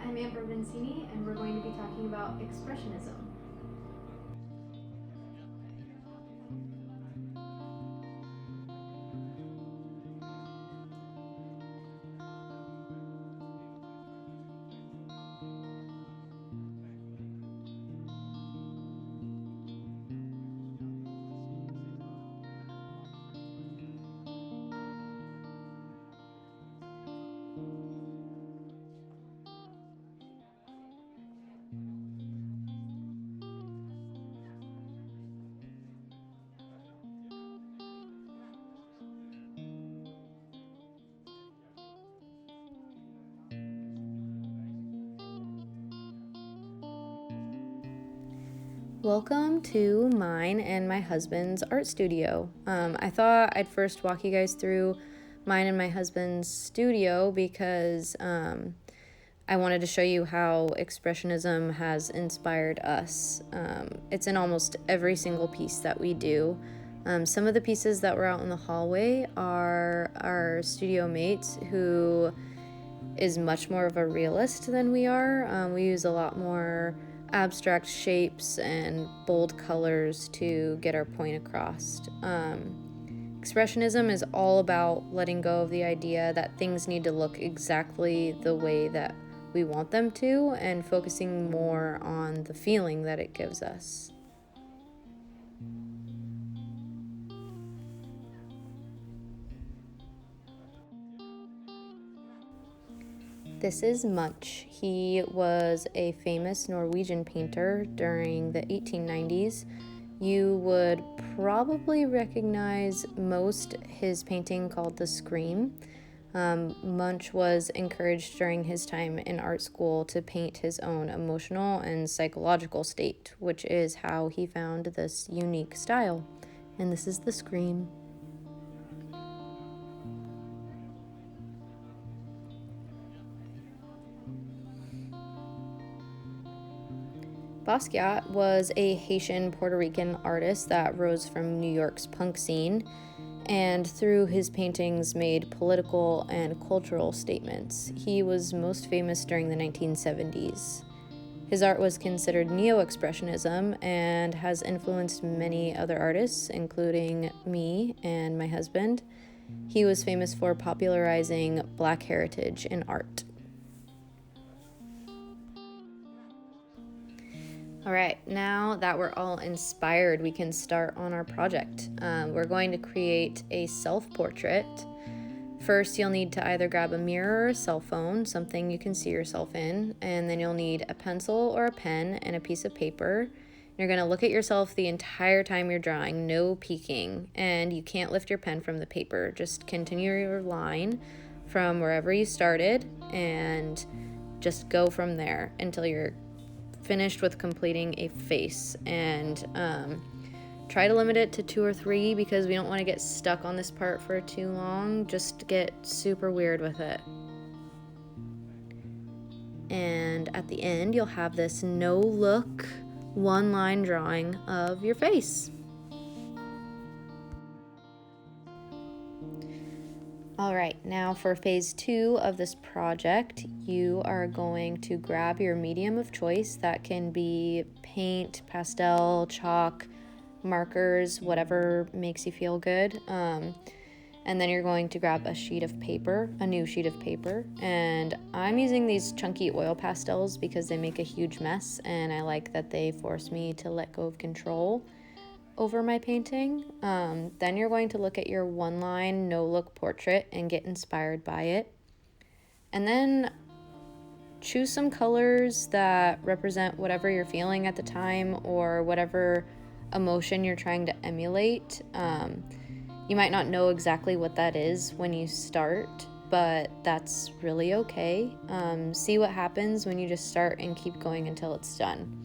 I'm Amber Vincini, and we're going to be talking about Expressionism. Welcome to mine and my husband's art studio. I thought I'd first walk you guys through mine and my husband's studio because I wanted to show you how Expressionism has inspired us. It's in almost every single piece that we do. Some of the pieces that were out in the hallway are our studio mates who is much more of a realist than we are. We use a lot more abstract shapes and bold colors to get our point across. Expressionism is all about letting go of the idea that things need to look exactly the way that we want them to and focusing more on the feeling that it gives us. This is Munch. He was a famous Norwegian painter during the 1890s. You would probably recognize most his painting called The Scream. Munch was encouraged during his time in art school to paint his own emotional and psychological state, which is how he found this unique style. And this is The Scream. Basquiat was a Haitian Puerto Rican artist that rose from New York's punk scene and through his paintings made political and cultural statements. He was most famous during the 1970s. His art was considered neo-expressionism and has influenced many other artists, including me and my husband. He was famous for popularizing Black heritage in art. All right, now that we're all inspired, we can start on our project. We're going to create a self-portrait. First, you'll need to either grab a mirror or a cell phone, something you can see yourself in, and then you'll need a pencil or a pen and a piece of paper. You're going to look at yourself the entire time you're drawing, no peeking, and you can't lift your pen from the paper. Just continue your line from wherever you started and just go from there until you're finished with completing a face. And try to limit it to 2 or 3 because we don't want to get stuck on this part for too long. Just get super weird with it. And at the end, you'll have this no-look, one-line drawing of your face. All right, now for phase 2 of this project, you are going to grab your medium of choice. That can be paint, pastel, chalk, markers, whatever makes you feel good. And then you're going to grab a sheet of paper, a new sheet of paper. And I'm using these chunky oil pastels because they make a huge mess, and I like that they force me to let go of control over my painting. Then you're going to look at your one-line no-look portrait and get inspired by it. And then choose some colors that represent whatever you're feeling at the time or whatever emotion you're trying to emulate. You might not know exactly what that is when you start, but that's really okay. See what happens when you just start and keep going until it's done.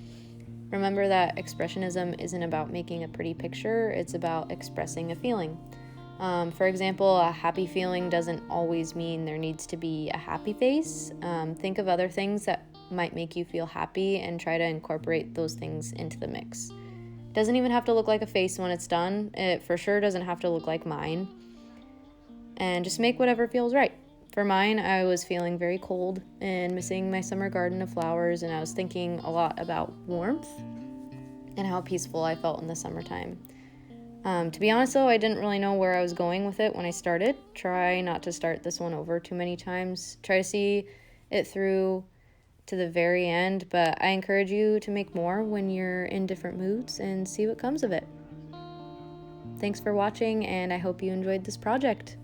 Remember that Expressionism isn't about making a pretty picture, it's about expressing a feeling. For example, a happy feeling doesn't always mean there needs to be a happy face. Think of other things that might make you feel happy and try to incorporate those things into the mix. It doesn't even have to look like a face when it's done. It for sure doesn't have to look like mine. And just make whatever feels right. For mine, I was feeling very cold and missing my summer garden of flowers, and I was thinking a lot about warmth and how peaceful I felt in the summertime. To be honest, though, I didn't really know where I was going with it when I started. Try not to start this one over too many times. Try to see it through to the very end, but I encourage you to make more when you're in different moods and see what comes of it. Thanks for watching, and I hope you enjoyed this project.